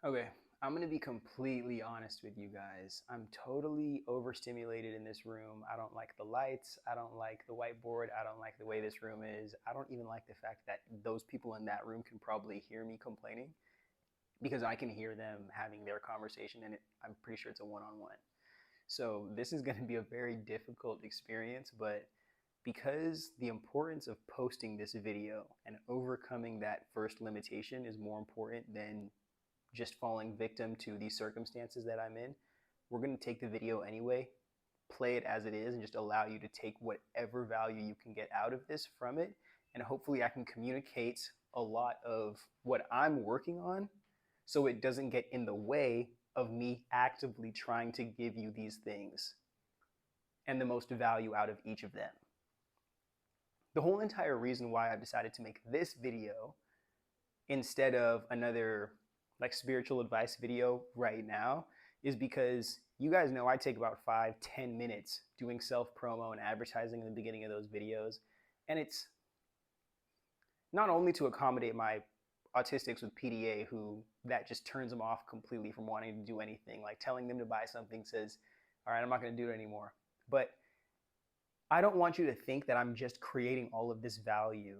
Okay, I'm gonna be completely honest with you guys. I'm totally overstimulated in this room. I don't like the lights. I don't like the whiteboard. I don't like the way this room is. I don't even like the fact that those people in that room can probably hear me complaining because I can hear them having their conversation, and I'm pretty sure it's a one-on-one. So this is going to be a very difficult experience, but because the importance of posting this video and overcoming that first limitation is more important than just falling victim to these circumstances that I'm in, we're going to take the video anyway, play it as it is, and just allow you to take whatever value you can get out of this from it. And hopefully, I can communicate a lot of what I'm working on so it doesn't get in the way of me actively trying to give you these things and the most value out of each of them. The whole entire reason why I've decided to make this video instead of another like spiritual advice video right now is because you guys know I take about 5-10 minutes doing self promo and advertising in the beginning of those videos. And it's not only to accommodate my autistics with PDA who that just turns them off completely from wanting to do anything, like telling them to buy something says, all right, I'm not going to do it anymore. But I don't want you to think that I'm just creating all of this value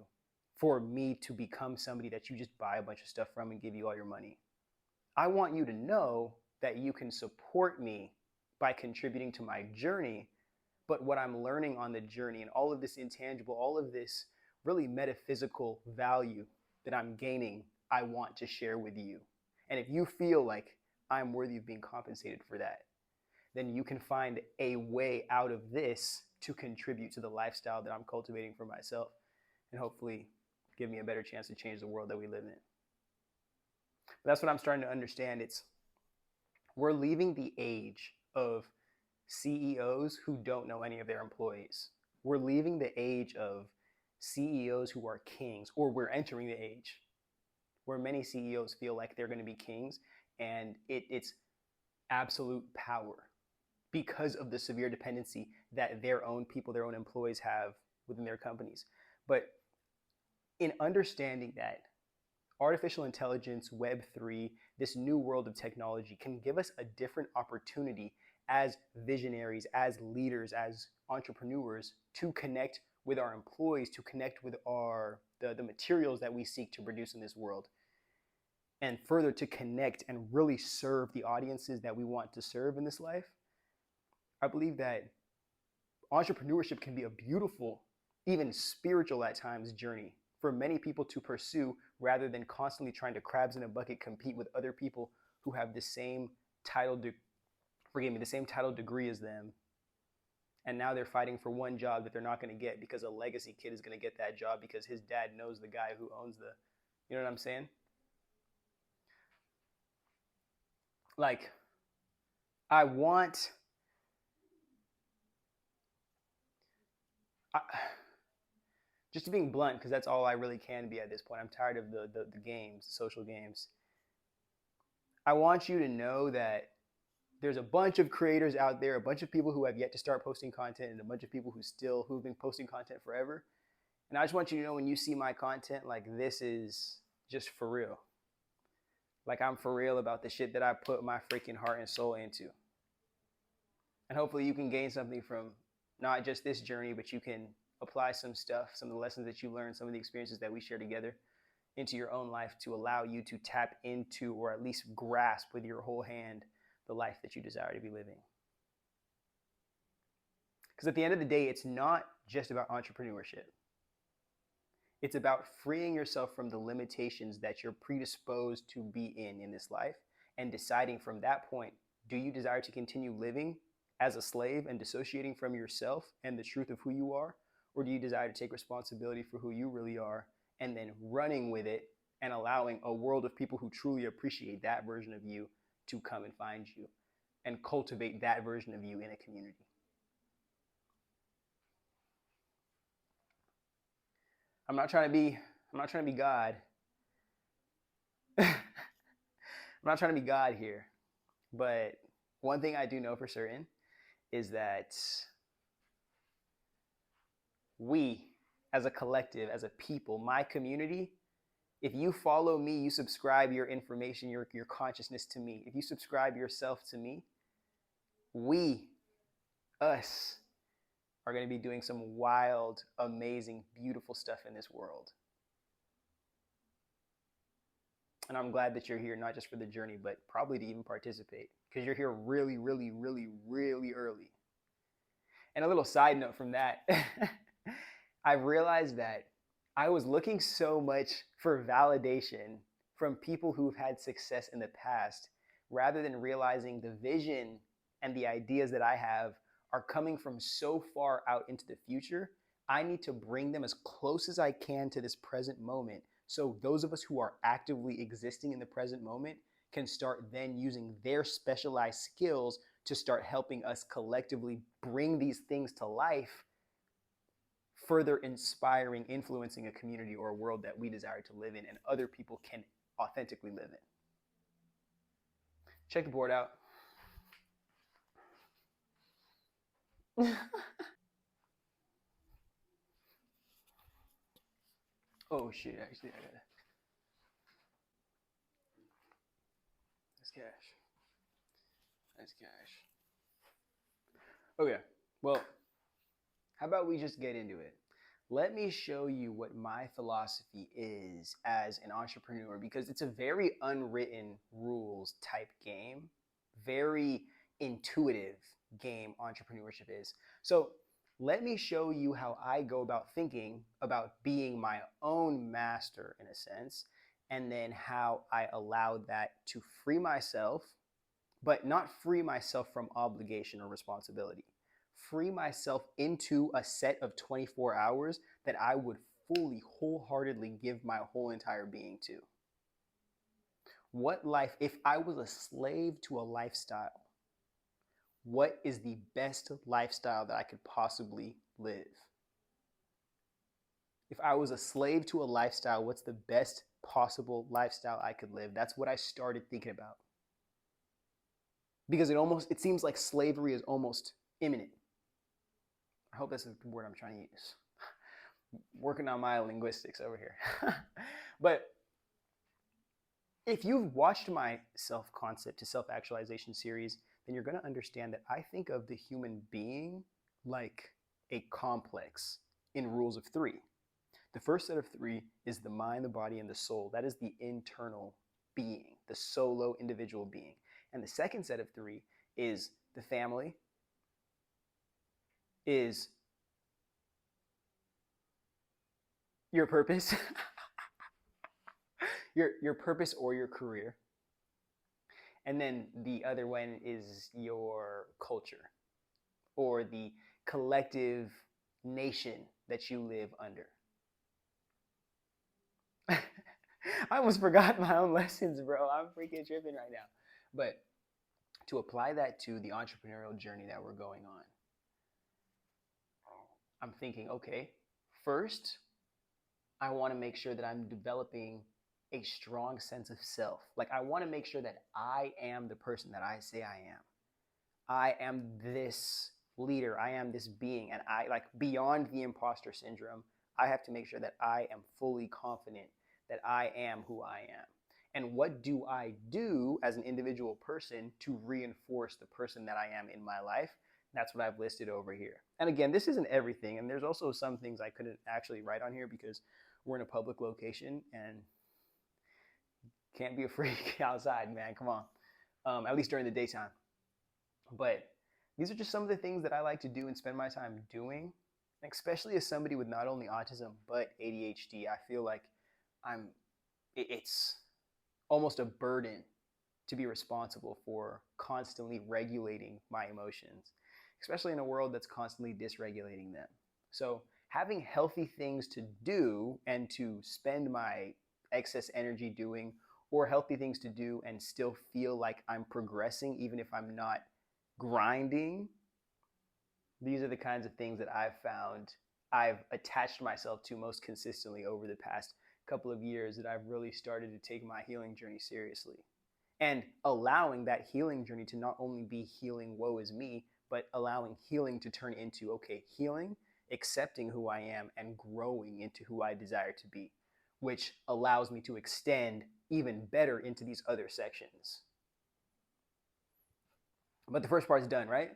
for me to become somebody that you just buy a bunch of stuff from and give you all your money. I want you to know that you can support me by contributing to my journey, but what I'm learning on the journey and all of this intangible, all of this really metaphysical value that I'm gaining, I want to share with you. And if you feel like I'm worthy of being compensated for that, then you can find a way out of this to contribute to the lifestyle that I'm cultivating for myself and hopefully give me a better chance to change the world that we live in. But that's what I'm starting to understand. We're leaving the age of CEOs who don't know any of their employees. We're leaving the age of CEOs who are kings, or we're entering the age where many CEOs feel like they're going to be kings, and it's absolute power because of the severe dependency that their own people, their own employees have within their companies. But in understanding that artificial intelligence, Web3, this new world of technology can give us a different opportunity as visionaries, as leaders, as entrepreneurs to connect with our employees, to connect with the materials that we seek to produce in this world, and further to connect and really serve the audiences that we want to serve in this life. I believe that entrepreneurship can be a beautiful, even spiritual at times, journey for many people to pursue rather than constantly trying to crabs in a bucket compete with other people who have the same the same title degree as them. And now they're fighting for one job that they're not going to get because a legacy kid is going to get that job because his dad knows the guy who owns you know what I'm saying? Like, I want, I, just to being blunt, because that's all I really can be at this point. I'm tired of the games, the social games. I want you to know that there's a bunch of creators out there, a bunch of people who have yet to start posting content, and a bunch of people who've been posting content forever. And I just want you to know when you see my content, like, this is just for real. Like, I'm for real about the shit that I put my freaking heart and soul into. And hopefully you can gain something from not just this journey, but you can apply some stuff, some of the lessons that you learned, some of the experiences that we share together into your own life to allow you to tap into, or at least grasp with your whole hand, the life that you desire to be living. Because at the end of the day, it's not just about entrepreneurship. It's about freeing yourself from the limitations that you're predisposed to be in this life and deciding from that point, do you desire to continue living as a slave and dissociating from yourself and the truth of who you are? Or do you desire to take responsibility for who you really are and then running with it and allowing a world of people who truly appreciate that version of you to come and find you and cultivate that version of you in a community? I'm not trying to be God. I'm not trying to be God here. But one thing I do know for certain is that we, as a collective, as a people, my community, If you follow me, you subscribe your information, your consciousness to me. If you subscribe yourself to me, we, us, are going to be doing some wild, amazing, beautiful stuff in this world. And I'm glad that you're here, not just for the journey, but probably to even participate, because you're here really, really, really, really early. And a little side note from that, I realized that I was looking so much for validation from people who've had success in the past, rather than realizing the vision and the ideas that I have are coming from so far out into the future. I need to bring them as close as I can to this present moment, so those of us who are actively existing in the present moment can start then using their specialized skills to start helping us collectively bring these things to life, further inspiring, influencing a community or a world that we desire to live in and other people can authentically live in. Check the board out. Oh shit, actually I gotta. That's cash. That's cash. Okay, well, how about we just get into it? Let me show you what my philosophy is as an entrepreneur, because it's a very unwritten rules type game, very intuitive game entrepreneurship is. So let me show you how I go about thinking about being my own master in a sense, and then how I allowed that to free myself, but not free myself from obligation or responsibility. Free myself into a set of 24 hours that I would fully, wholeheartedly give my whole entire being to. What life, if I was a slave to a lifestyle, what is the best lifestyle that I could possibly live? If I was a slave to a lifestyle, what's the best possible lifestyle I could live? That's what I started thinking about. Because it seems like slavery is almost imminent. I hope that's the word I'm trying to use. Working on my linguistics over here. But if you've watched my self-concept to self-actualization series, then you're going to understand that I think of the human being like a complex in rules of three. The first set of three is the mind, the body, and the soul. That is the internal being, the solo individual being. And the second set of three is the family, is your purpose, your purpose or your career. And then the other one is your culture, or the collective nation that you live under. I almost forgot my own lessons, bro. I'm freaking tripping right now. But to apply that to the entrepreneurial journey that we're going on, I'm thinking, okay, first, I want to make sure that I'm developing a strong sense of self. Like, I want to make sure that I am the person that I say I am. I am this leader. I am this being. And I, like, beyond the imposter syndrome, I have to make sure that I am fully confident that I am who I am. And what do I do as an individual person to reinforce the person that I am in my life? That's what I've listed over here. And again, this isn't everything. And there's also some things I couldn't actually write on here because we're in a public location and can't be a freak outside, man. Come on. At least during the daytime. But these are just some of the things that I like to do and spend my time doing, especially as somebody with not only autism, but ADHD. I feel like it's almost a burden to be responsible for constantly regulating my emotions, especially in a world that's constantly dysregulating them. So having healthy things to do and to spend my excess energy doing, or healthy things to do and still feel like I'm progressing even if I'm not grinding, these are the kinds of things that I've found I've attached myself to most consistently over the past couple of years, that I've really started to take my healing journey seriously. And allowing that healing journey to not only be healing, woe is me, but allowing healing to turn into, okay, healing, accepting who I am, and growing into who I desire to be. which allows me to extend even better into these other sections. But the first part is done, right?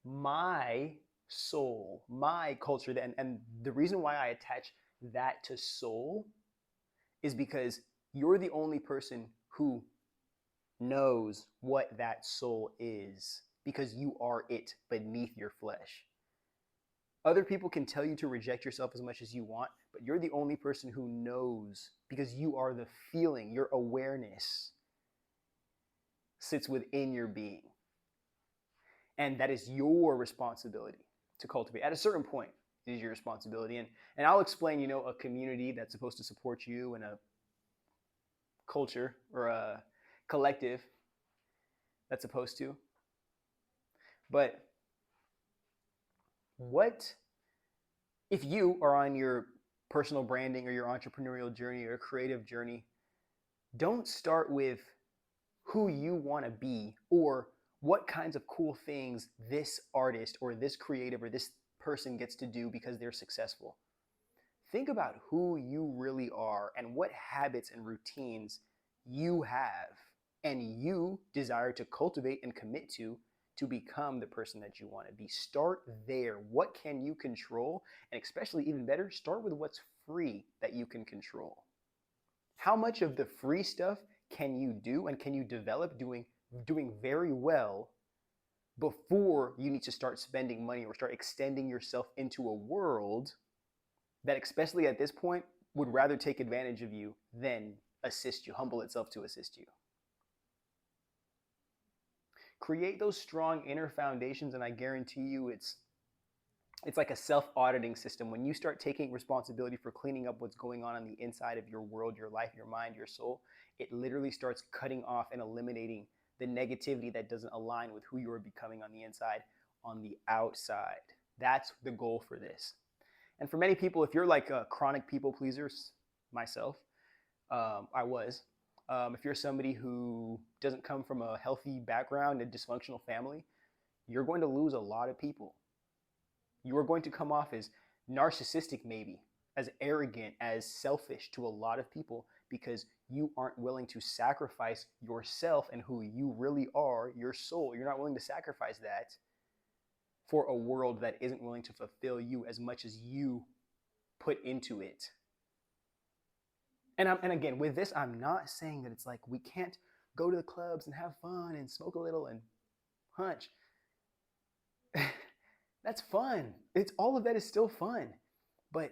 My soul, my culture, and the reason why I attach that to soul is because you're the only person who knows what that soul is, because you are it beneath your flesh. Other people can tell you to reject yourself as much as you want, but you're the only person who knows, because you are the feeling. Your awareness sits within your being. And that is your responsibility to cultivate. At a certain point, it is your responsibility. And I'll explain, a community that's supposed to support you, and a culture or a collective that's supposed to. But what if you are on your personal branding or your entrepreneurial journey or creative journey? Don't start with who you want to be or what kinds of cool things this artist or this creative or this person gets to do because they're successful. Think about who you really are and what habits and routines you have and you desire to cultivate and commit to become the person that you want to be. Start there. What can you control? And especially, even better, start with what's free that you can control. How much of the free stuff can you do and can you develop doing very well before you need to start spending money or start extending yourself into a world that, especially at this point, would rather take advantage of you than assist you, humble itself to assist you. Create those strong inner foundations, and I guarantee you it's like a self-auditing system. When you start taking responsibility for cleaning up what's going on the inside of your world, your life, your mind, your soul, it literally starts cutting off and eliminating the negativity that doesn't align with who you are becoming on the inside, on the outside. That's the goal for this. And for many people, if you're like a chronic people pleaser, myself, I was. If you're somebody who doesn't come from a healthy background, a dysfunctional family, you're going to lose a lot of people. You are going to come off as narcissistic, maybe, as arrogant, as selfish to a lot of people because you aren't willing to sacrifice yourself and who you really are, your soul. You're not willing to sacrifice that for a world that isn't willing to fulfill you as much as you put into it. And again, with this, I'm not saying that it's like we can't go to the clubs and have fun and smoke a little and hunch. That's fun. All of that is still fun. But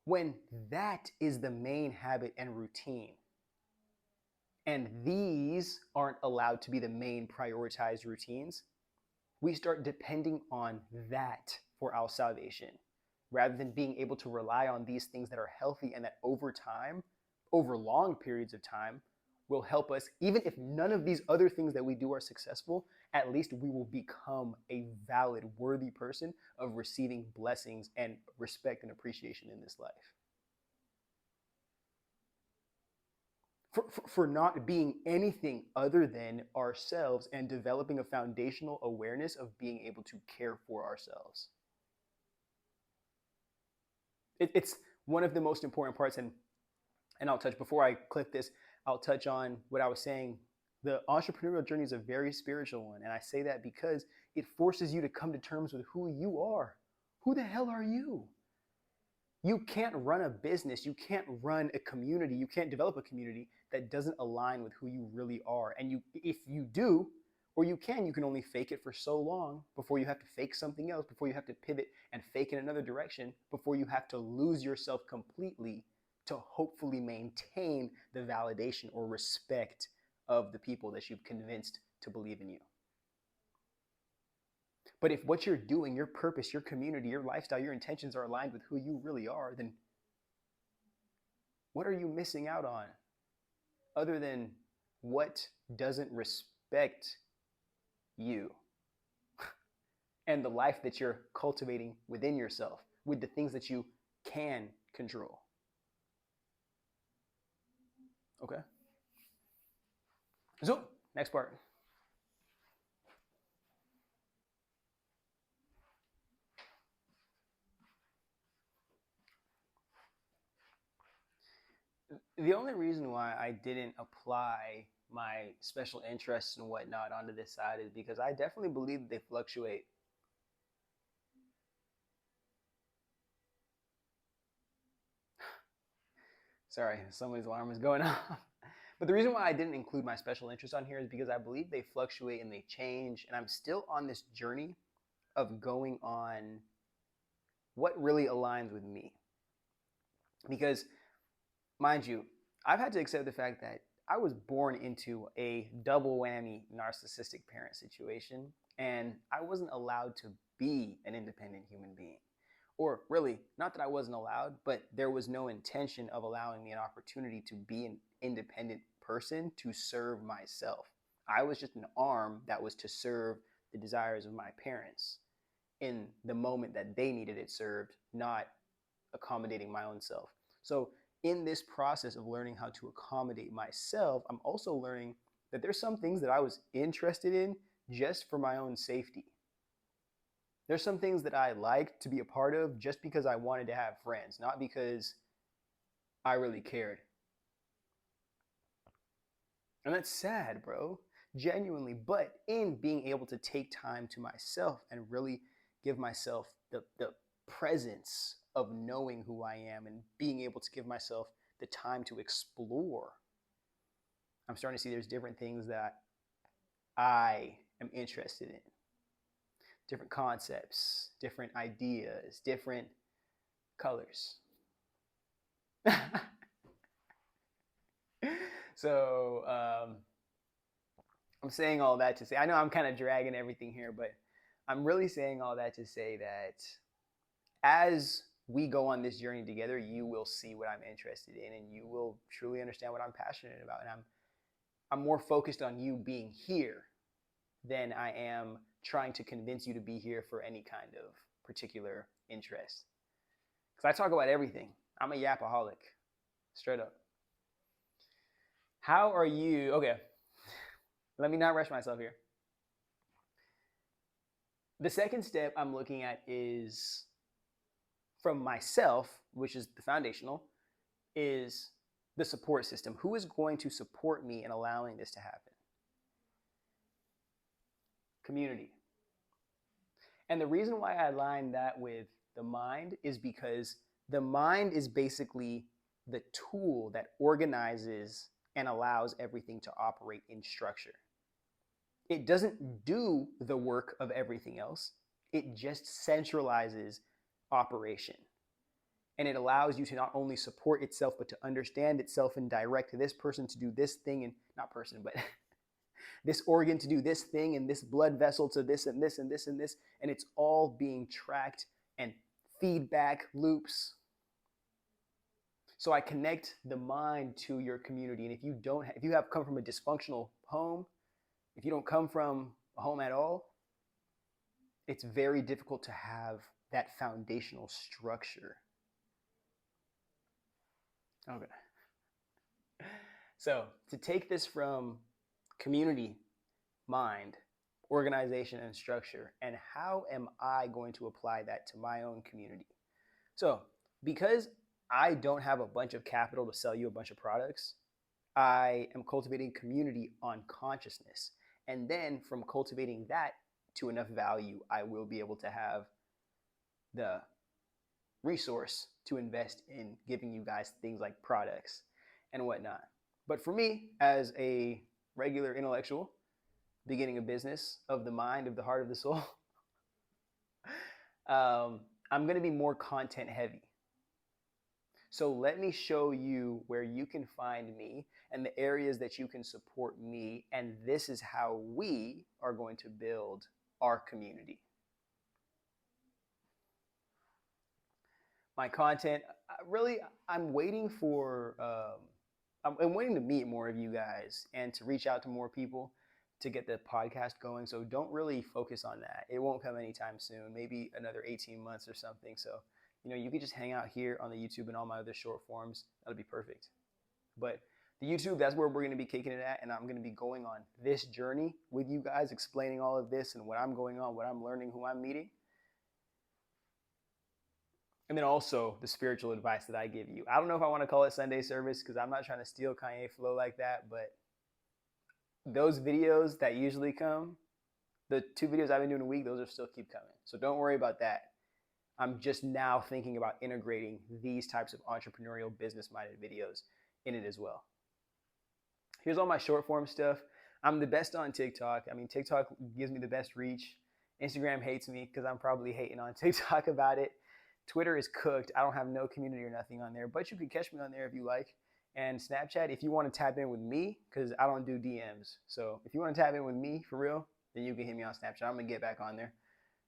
when that is the main habit and routine, and these aren't allowed to be the main prioritized routines, we start depending on that for our salvation, rather than being able to rely on these things that are healthy and that over time, over long periods of time, will help us. Even if none of these other things that we do are successful, at least we will become a valid, worthy person of receiving blessings and respect and appreciation in this life. For not being anything other than ourselves and developing a foundational awareness of being able to care for ourselves. It's one of the most important parts, and I'll touch, before I clip this, I'll touch on what I was saying. The entrepreneurial journey is a very spiritual one. And I say that because it forces you to come to terms with who you are. Who the hell are you? You can't run a business. You can't run a community. You can't develop a community that doesn't align with who you really are. And if you do, or you can only fake it for so long before you have to fake something else, before you have to pivot and fake in another direction, before you have to lose yourself completely to hopefully maintain the validation or respect of the people that you've convinced to believe in you. But if what you're doing, your purpose, your community, your lifestyle, your intentions are aligned with who you really are, then what are you missing out on other than what doesn't respect you and the life that you're cultivating within yourself with the things that you can control? Okay. So, next part. The only reason why I didn't apply my special interests and whatnot onto this side is because I definitely believe that they fluctuate. Sorry, somebody's alarm is going off. But the reason why I didn't include my special interest on here is because I believe they fluctuate and they change, and I'm still on this journey of going on what really aligns with me. Because, mind you, I've had to accept the fact that I was born into a double whammy narcissistic parent situation, and I wasn't allowed to be an independent human being. Or really, not that I wasn't allowed, but there was no intention of allowing me an opportunity to be an independent person to serve myself. I was just an arm that was to serve the desires of my parents in the moment that they needed it served, not accommodating my own self. So, in this process of learning how to accommodate myself, I'm also learning that there's some things that I was interested in just for my own safety. There's some things that I liked to be a part of just because I wanted to have friends, not because I really cared. And that's sad, bro. Genuinely. But in being able to take time to myself and really give myself the presence of knowing who I am and being able to give myself the time to explore, I'm starting to see there's different things that I am interested in. Different concepts, different ideas, different colors. So I'm saying all that to say, I know I'm kind of dragging everything here, but I'm really saying all that to say that as we go on this journey together, you will see what I'm interested in, and you will truly understand what I'm passionate about. And I'm more focused on you being here than I am trying to convince you to be here for any kind of particular interest. Because I talk about everything. I'm a yapaholic, straight up. How are you? Okay, let me not rush myself here. The second step I'm looking at is from myself, which is the foundational, is the support system. Who is going to support me in allowing this to happen? Community. And the reason why I align that with the mind is because the mind is basically the tool that organizes and allows everything to operate in structure. It doesn't do the work of everything else. It just centralizes operation. And it allows you to not only support itself, but to understand itself and direct this person to do this thing, and not person, but this organ to do this thing, and this blood vessel to this and this and this and this. And it's all being tracked and feedback loops. So I connect the mind to your community. And if you have come from a dysfunctional home, if you don't come from a home at all, it's very difficult to have that foundational structure. Okay. So to take this from community, mind, organization, and structure, and how am I going to apply that to my own community? So because I don't have a bunch of capital to sell you a bunch of products, I am cultivating community on consciousness. And then from cultivating that to enough value, I will be able to have the resource to invest in giving you guys things like products and whatnot. But for me, as a regular intellectual beginning a business of the mind, of the heart, of the soul, I'm going to be more content heavy. So let me show you where you can find me and the areas that you can support me. And this is how we are going to build our community. My content, really, I'm waiting for, I'm waiting to meet more of you guys and to reach out to more people to get the podcast going. So don't really focus on that. It won't come anytime soon, maybe another 18 months or something. So, you could just hang out here on the YouTube and all my other short forms. That'll be perfect. But the YouTube, that's where we're going to be kicking it at. And I'm going to be going on this journey with you guys, explaining all of this and what I'm going on, what I'm learning, who I'm meeting. And then also the spiritual advice that I give you. I don't know if I want to call it Sunday service because I'm not trying to steal Kanye flow like that, but those videos that usually come, the 2 videos I've been doing a week, those are still keep coming. So don't worry about that. I'm just now thinking about integrating these types of entrepreneurial business-minded videos in it as well. Here's all my short form stuff. I'm the best on TikTok. I mean, TikTok gives me the best reach. Instagram hates me because I'm probably hating on TikTok about it. Twitter is cooked. I don't have no community or nothing on there, but you can catch me on there if you like. And Snapchat, if you want to tap in with me, because I don't do DMs. So if you want to tap in with me for real, then you can hit me on Snapchat. I'm going to get back on there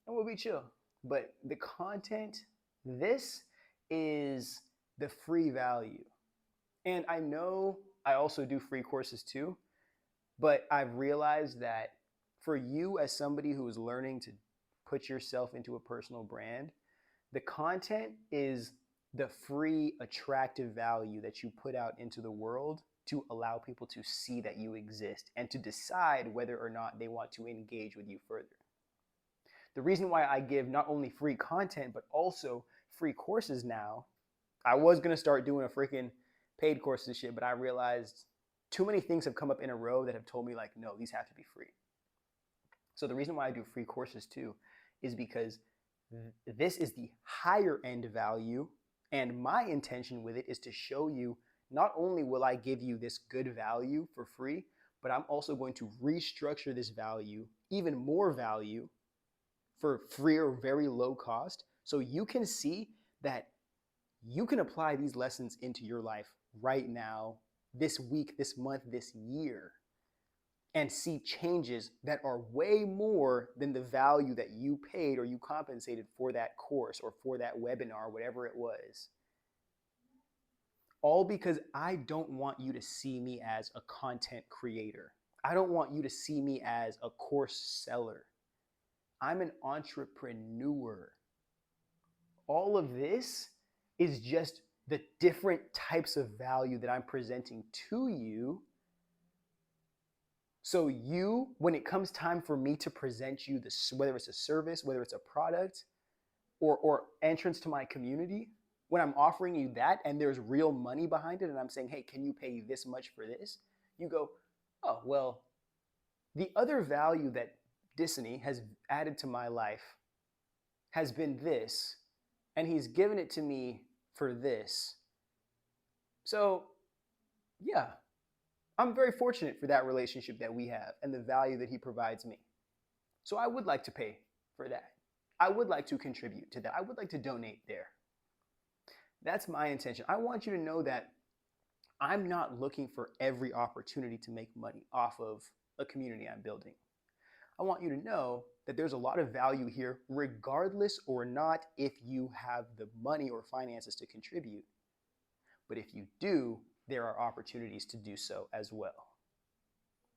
and we'll be chill. But the content, this is the free value. And I know I also do free courses too, but I've realized that for you as somebody who is learning to put yourself into a personal brand, the content is the free, attractive value that you put out into the world to allow people to see that you exist and to decide whether or not they want to engage with you further. The reason why I give not only free content, but also free courses now, I was going to start doing a freaking paid course and shit, but I realized too many things have come up in a row that have told me like, no, these have to be free. So the reason why I do free courses too is because this is the higher end value, and my intention with it is to show you not only will I give you this good value for free, but I'm also going to restructure this value, even more value for free or very low cost, so you can see that you can apply these lessons into your life right now, this week, this month, this year, and see changes that are way more than the value that you paid or you compensated for that course or for that webinar, whatever it was. All because I don't want you to see me as a content creator. I don't want you to see me as a course seller. I'm an entrepreneur. All of this is just the different types of value that I'm presenting to you. So you, when it comes time for me to present you this, whether it's a service, whether it's a product, or entrance to my community, when I'm offering you that and there's real money behind it and I'm saying, hey, can you pay this much for this? You go, oh, well, the other value that Disney has added to my life has been this, and he's given it to me for this. So, yeah, I'm very fortunate for that relationship that we have and the value that he provides me. So I would like to pay for that. I would like to contribute to that. I would like to donate there. That's my intention. I want you to know that I'm not looking for every opportunity to make money off of a community I'm building. I want you to know that there's a lot of value here, regardless or not if you have the money or finances to contribute. But if you do, there are opportunities to do so as well.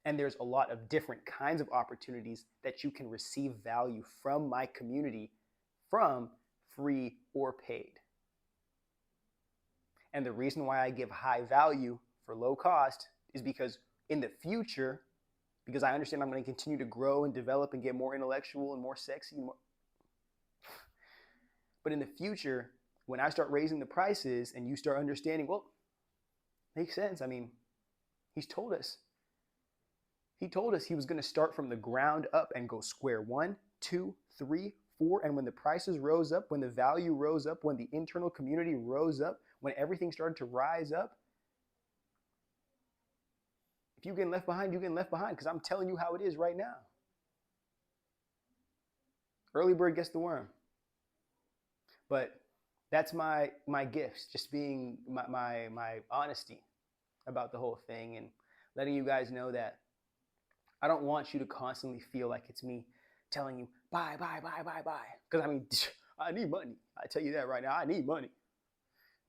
And there's a lot of different kinds of opportunities that you can receive value from my community, from free or paid. And the reason why I give high value for low cost is because in the future, because I understand I'm going to continue to grow and develop and get more intellectual and more sexy. But in the future, when I start raising the prices and you start understanding, well, makes sense. I mean, he's told us. He told us he was going to start from the ground up and go square 1, 2, 3, 4. And when the prices rose up, when the value rose up, when the internal community rose up, when everything started to rise up, if you get left behind, you get left behind, because I'm telling you how it is right now. Early bird gets the worm. But that's my gifts, just being my honesty about the whole thing and letting you guys know that I don't want you to constantly feel like it's me telling you, buy. Because I mean, I need money. I tell you that right now, I need money.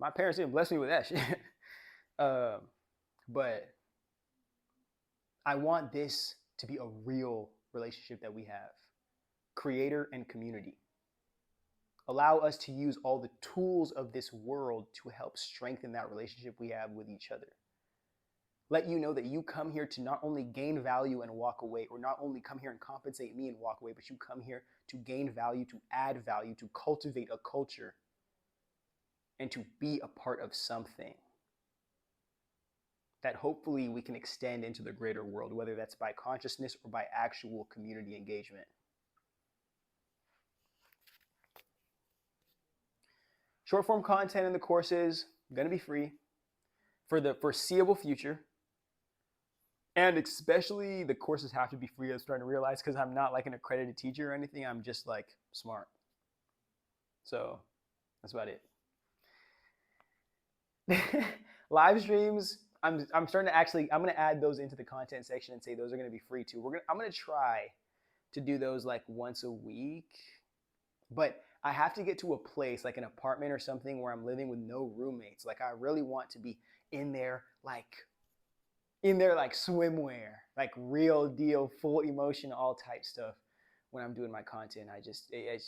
My parents didn't bless me with that shit. But I want this to be a real relationship that we have. Creator and community. Allow us to use all the tools of this world to help strengthen that relationship we have with each other. Let you know that you come here to not only gain value and walk away, or not only come here and compensate me and walk away, but you come here to gain value, to add value, to cultivate a culture and to be a part of something that hopefully we can extend into the greater world, whether that's by consciousness or by actual community engagement. Short form content in the courses going to be free for the foreseeable future. And especially the courses have to be free. I'm starting to realize, because I'm not like an accredited teacher or anything. I'm just like smart. So that's about it. Live streams, I'm starting to actually, I'm going to add those into the content section and say those are going to be free too. I'm going to try to do those like once a week, but I have to get to a place like an apartment or something where I'm living with no roommates. Like I really want to be in there like swimwear, like real deal, full emotion, all type stuff when I'm doing my content.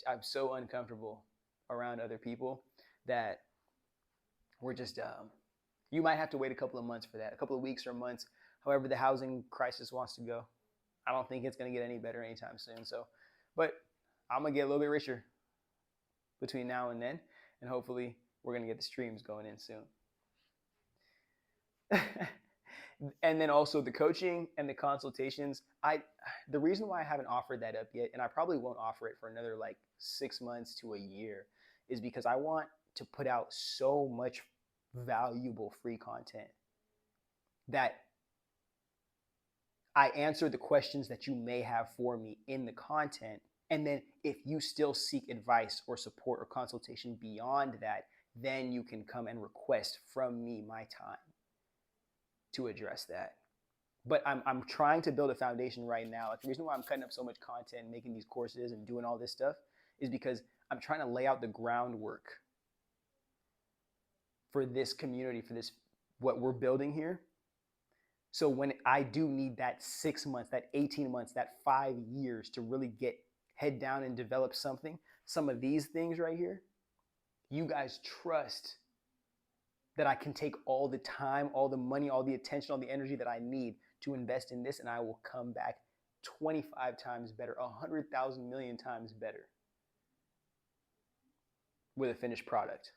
I'm so uncomfortable around other people that we're just, you might have to wait a couple of months for that, a couple of weeks or months, however the housing crisis wants to go. I don't think it's going to get any better anytime soon. So, but I'm going to get a little bit richer between now and then, and hopefully we're going to get the streams going in soon. And then also the coaching and the consultations. The reason why I haven't offered that up yet, and I probably won't offer it for another like 6 months to a year, is because I want to put out so much valuable free content that I answer the questions that you may have for me in the content. And then if you still seek advice or support or consultation beyond that, then you can come and request from me my time to address that. But I'm trying to build a foundation right now. Like the reason why I'm cutting up so much content and making these courses and doing all this stuff is because I'm trying to lay out the groundwork for this community, for this, what we're building here. So when I do need that 6 months, that 18 months, that 5 years to really get head down and develop something, some of these things right here, you guys trust that I can take all the time, all the money, all the attention, all the energy that I need to invest in this, and I will come back 25 times better, 100,000 million times better with a finished product.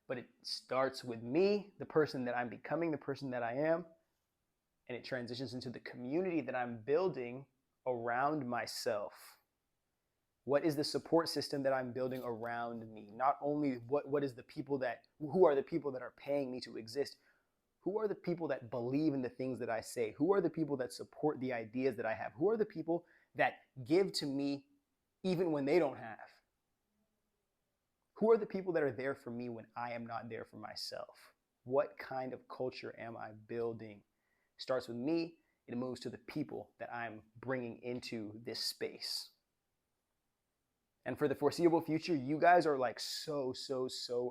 But it starts with me, the person that I'm becoming, the person that I am, and it transitions into the community that I'm building around myself. What is the support system that I'm building around me? Not only what is the people that, who are the people that are paying me to exist? Who are the people that believe in the things that I say? Who are the people that support the ideas that I have? Who are the people that give to me even when they don't have? Who are the people that are there for me when I am not there for myself? What kind of culture am I building? Starts with me, it moves to the people that I'm bringing into this space. And for the foreseeable future, you guys are like so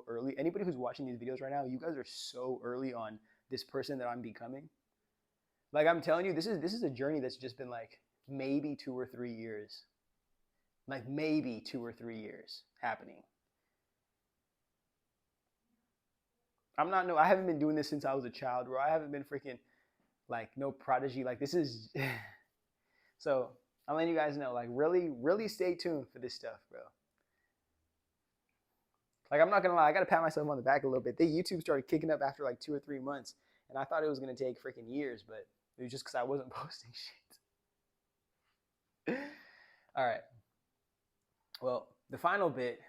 early. Anybody who's watching these videos right now, you guys are so early on this person that I'm becoming. Like I'm telling you, this is a journey that's just been like maybe 2 or 3 years. Like maybe 2 or 3 years happening. I haven't been doing this since I was a child, bro. I haven't been freaking like no prodigy. Like this is, so I'm letting you guys know, like really stay tuned for this stuff, bro. Like I'm not gonna lie, I gotta pat myself on the back a little bit. The YouTube started kicking up after like 2 or 3 months, and I thought it was gonna take freaking years, but it was just because I wasn't posting shit. All right. Well, the final bit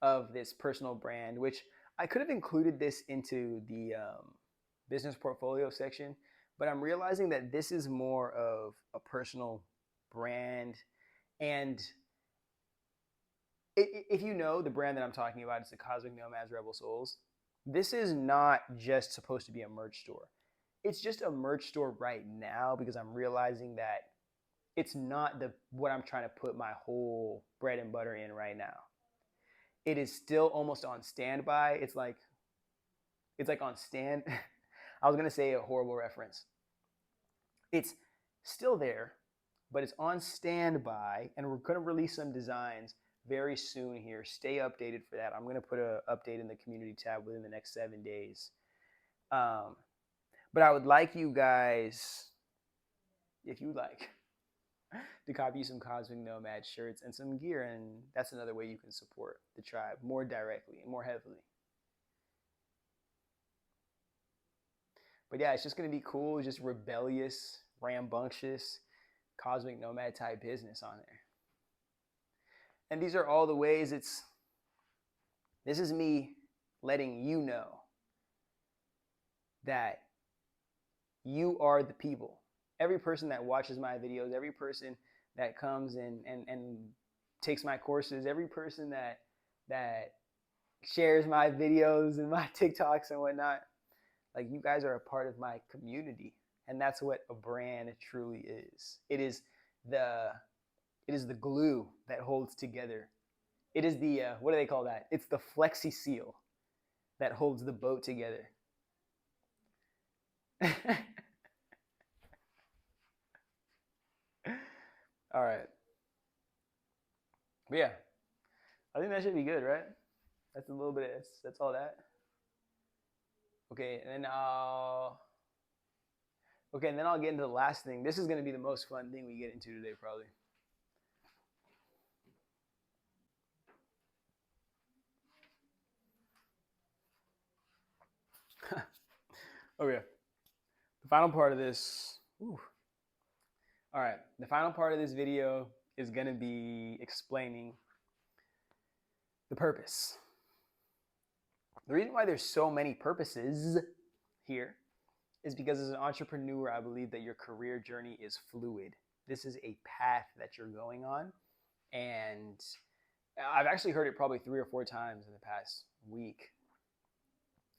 of this personal brand, which I could have included this into the business portfolio section, but I'm realizing that this is more of a personal brand. And if you know the brand that I'm talking about, it's the Cosmic Nomads Rebel Souls. This is not just supposed to be a merch store. It's just a merch store right now because I'm realizing that it's not what I'm trying to put my whole bread and butter in right now. It is still almost on standby. It's like on stand. I was gonna say a horrible reference. It's still there, but it's on standby, and we're gonna release some designs very soon here. Stay updated for that. I'm gonna put an update in the community tab within the next 7 days. But I would like you guys, if you like, to copy you some Cosmic Nomad shirts and some gear, and that's another way you can support the tribe more directly and more heavily. But yeah, it's just gonna be cool, just rebellious, rambunctious, Cosmic Nomad type business on there. And these are all the ways this is me letting you know that you are the people. Every person that watches my videos, every person that comes and takes my courses, every person that shares my videos and my TikToks and whatnot, like, you guys are a part of my community. And that's what a brand truly is. It is the glue that holds together. It is the what do they call that? It's the flexi seal that holds the boat together. All right. But yeah, I think that should be good, right? That's a little bit. That's all that. Okay, and then I'll get into the last thing. This is going to be the most fun thing we get into today, probably. Okay, the final part of this. Ooh. All right, the final part of this video is going to be explaining the purpose. The reason why there's so many purposes here is because as an entrepreneur, I believe that your career journey is fluid. This is a path that you're going on. And I've actually heard it probably 3 or 4 times in the past week.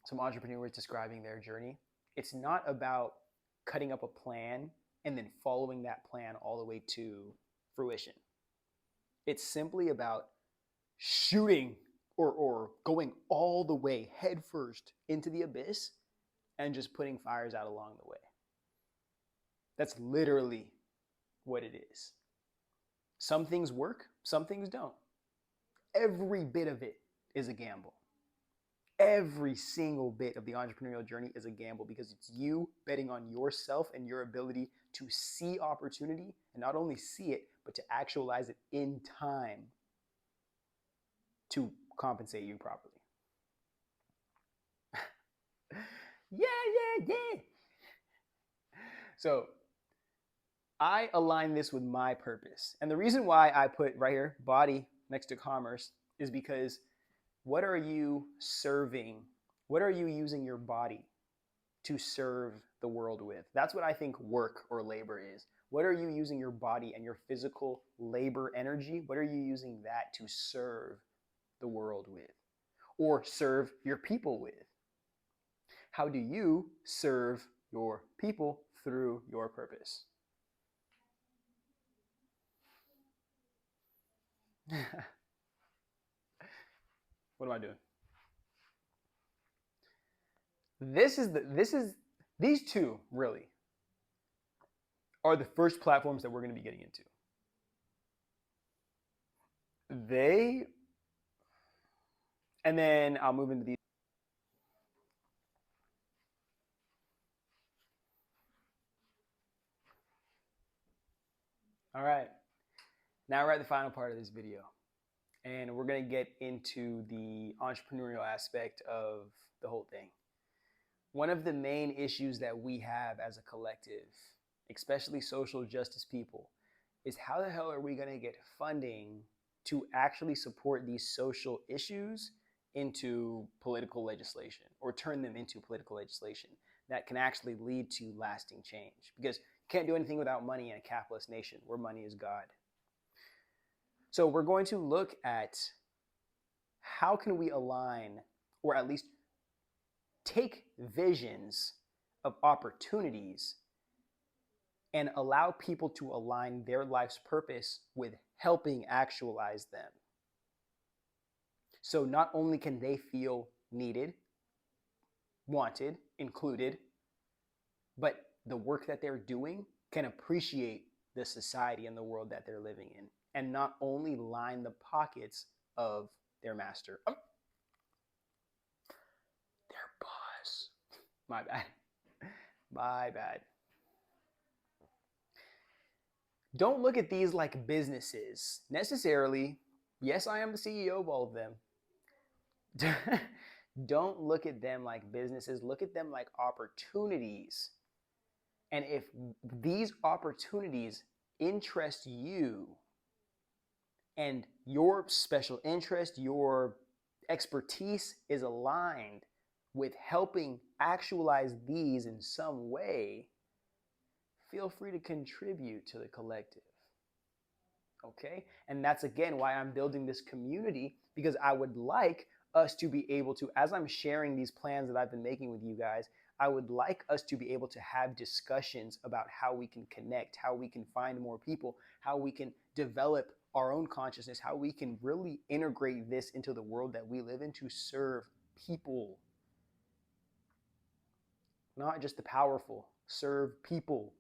Some entrepreneurs describing their journey. It's not about cutting up a plan and then following that plan all the way to fruition. It's simply about shooting or going all the way headfirst into the abyss and just putting fires out along the way. That's literally what it is. Some things work, some things don't. Every bit of it is a gamble. Every single bit of the entrepreneurial journey is a gamble because it's you betting on yourself and your ability to see opportunity, and not only see it, but to actualize it in time to compensate you properly. Yeah. So I align this with my purpose. And the reason why I put right here, body next to commerce, is because what are you serving? What are you using your body to serve the world with? That's what I think work or labor is. What are you using your body and your physical labor energy? What are you using that to serve the world with? Or serve your people with? How do you serve your people through your purpose? What am I doing? These two really are the first platforms that we're going to be getting into. And then I'll move into these. All right, now we're at the final part of this video, and we're going to get into the entrepreneurial aspect of the whole thing. One of the main issues that we have as a collective, especially social justice people, is how the hell are we going to get funding to actually support these social issues into political legislation, or turn them into political legislation that can actually lead to lasting change? Because you can't do anything without money in a capitalist nation where money is God. So we're going to look at how can we align, or at least take visions of opportunities and allow people to align their life's purpose with helping actualize them. So not only can they feel needed, wanted, included, but the work that they're doing can appreciate the society and the world that they're living in, and not only line the pockets of their master. Their boss. My bad. My bad. Don't look at these like businesses necessarily. Yes, I am the CEO of all of them. Don't look at them like businesses. Look at them like opportunities. And if these opportunities interest you and your special interest, your expertise is aligned with helping actualize these in some way, feel free to contribute to the collective. Okay? And that's again why I'm building this community, because I would like us to be able to, as I'm sharing these plans that I've been making with you guys, I would like us to be able to have discussions about how we can connect, how we can find more people, how we can develop our own consciousness, how we can really integrate this into the world that we live in to serve people. Not just the powerful, serve people.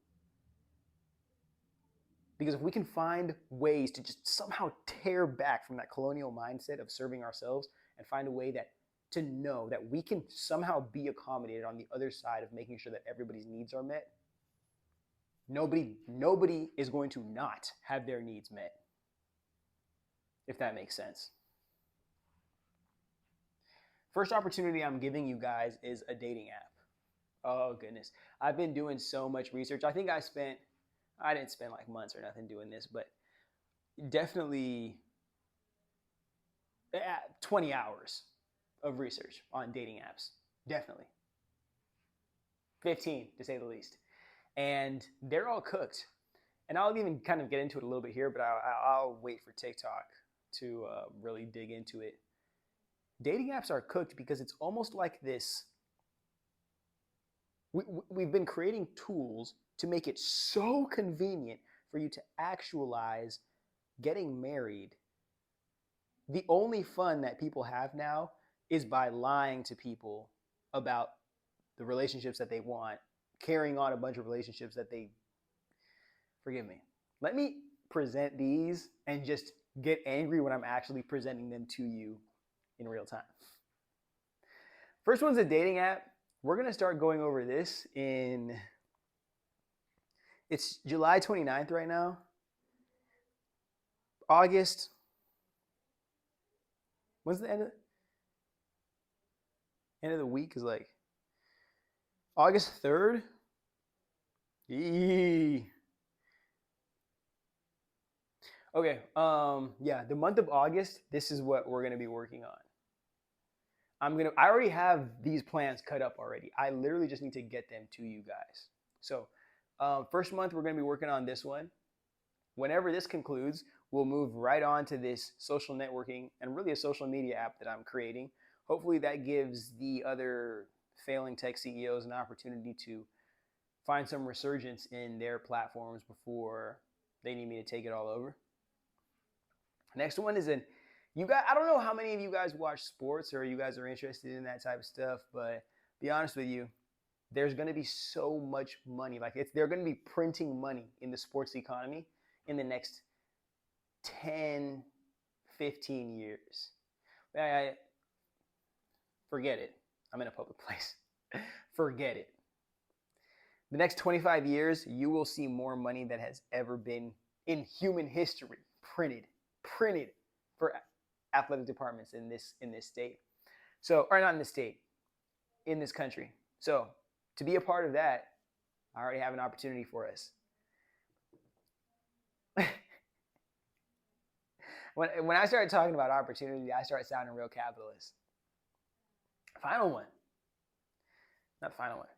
Because if we can find ways to just somehow tear back from that colonial mindset of serving ourselves and find a way that to know that we can somehow be accommodated on the other side of making sure that everybody's needs are met, nobody is going to not have their needs met, if that makes sense. First opportunity I'm giving you guys is a dating app. Oh goodness. I've been doing so much research. I think I didn't spend like months or nothing doing this, but definitely 20 hours of research on dating apps. Definitely. 15 to say the least. And they're all cooked. And I'll even kind of get into it a little bit here, but I'll wait for TikTok to really dig into it. Dating apps are cooked because it's almost like this. We've been creating tools to make it so convenient for you to actualize getting married. The only fun that people have now is by lying to people about the relationships that they want, carrying on a bunch of relationships that they, forgive me. Let me present these and just get angry when I'm actually presenting them to you in real time. First one's a dating app. We're going to start going over this it's July 29th right now. August, when's the end of the week is like August 3rd. Eee. Okay, yeah, the month of August, this is what we're going to be working on. I already have these plans cut up already. I literally just need to get them to you guys. So first month, we're going to be working on this one. Whenever this concludes, we'll move right on to this social networking and really a social media app that I'm creating. Hopefully that gives the other failing tech CEOs an opportunity to find some resurgence in their platforms before they need me to take it all over. Next one is I don't know how many of you guys watch sports or you guys are interested in that type of stuff, but be honest with you, there's going to be so much money. They're going to be printing money in the sports economy in the next 10, 15 years. Forget it. I'm in a public place. Forget it. The next 25 years, you will see more money than has ever been in human history printed for athletic departments in this state. So, or not in this state, in this country. So, to be a part of that, I already have an opportunity for us. When I start talking about opportunity, I start sounding real capitalist. Final one. Not final one.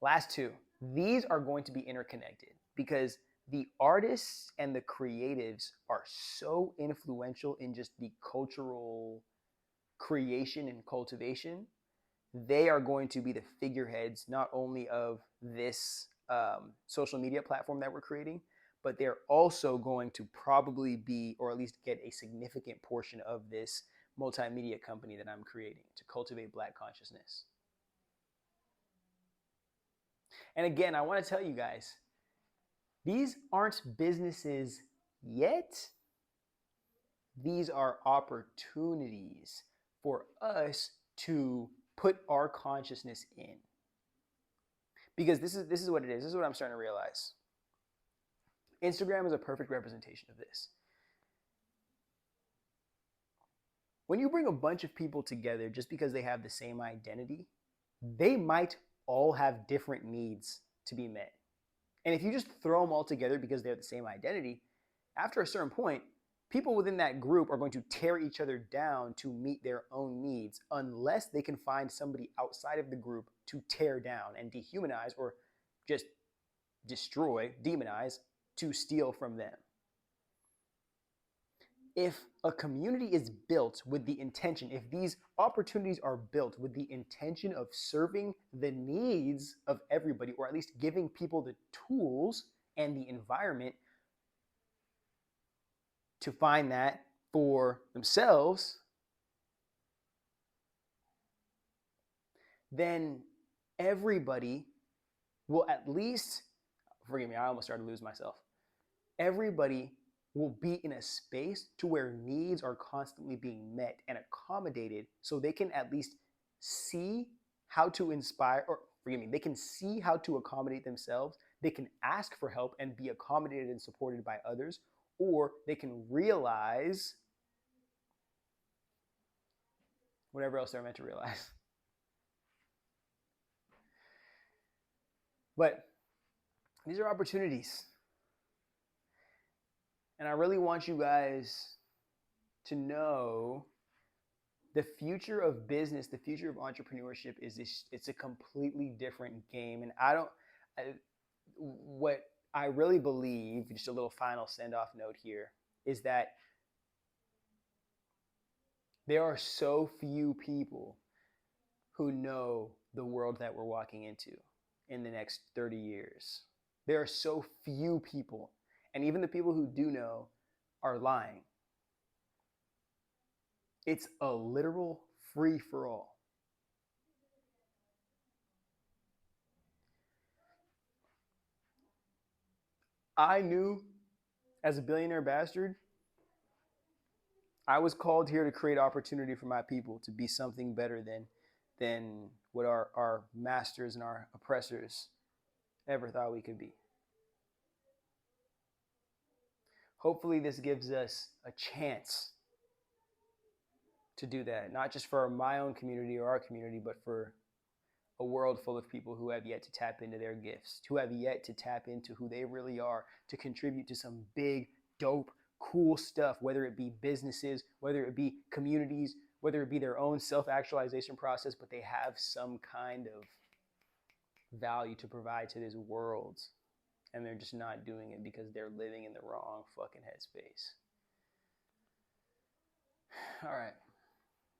Last two. These are going to be interconnected because the artists and the creatives are so influential in just the cultural creation and cultivation. They are going to be the figureheads not only of this social media platform that we're creating, but they're also going to probably be, or at least get a significant portion of this multimedia company that I'm creating to cultivate Black consciousness. And again, I want to tell you guys, these aren't businesses yet. These are opportunities for us to put our consciousness in. Because this is what it is. This is what I'm starting to realize. Instagram is a perfect representation of this. When you bring a bunch of people together just because they have the same identity, they might all have different needs to be met. And if you just throw them all together because they have the same identity, after a certain point, people within that group are going to tear each other down to meet their own needs unless they can find somebody outside of the group to tear down and dehumanize or just destroy, demonize, to steal from them. If a community is built with the intention, if these opportunities are built with the intention of serving the needs of everybody, or at least giving people the tools and the environment to find that for themselves, then everybody will at least, forgive me, I almost started to lose myself. Everybody will be in a space to where needs are constantly being met and accommodated, so they can at least see how to inspire, or forgive me, they can see how to accommodate themselves. They can ask for help and be accommodated and supported by others, or they can realize whatever else they're meant to realize. But these are opportunities. And I really want you guys to know the future of business, the future of entrepreneurship it's a completely different game. And what I really believe, just a little final send-off note here, is that there are so few people who know the world that we're walking into in the next 30 years. There are so few people. And even the people who do know are lying. It's a literal free-for-all. I knew as a billionaire bastard, I was called here to create opportunity for my people to be something better than what our masters and our oppressors ever thought we could be. Hopefully this gives us a chance to do that, not just for my own community or our community, but for a world full of people who have yet to tap into their gifts, who have yet to tap into who they really are, to contribute to some big, dope, cool stuff, whether it be businesses, whether it be communities, whether it be their own self-actualization process, but they have some kind of value to provide to this world. And they're just not doing it because they're living in the wrong fucking headspace. All right.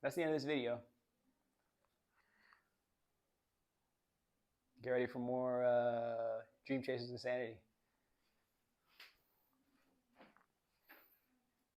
That's the end of this video. Get ready for more Dream Chasers Insanity.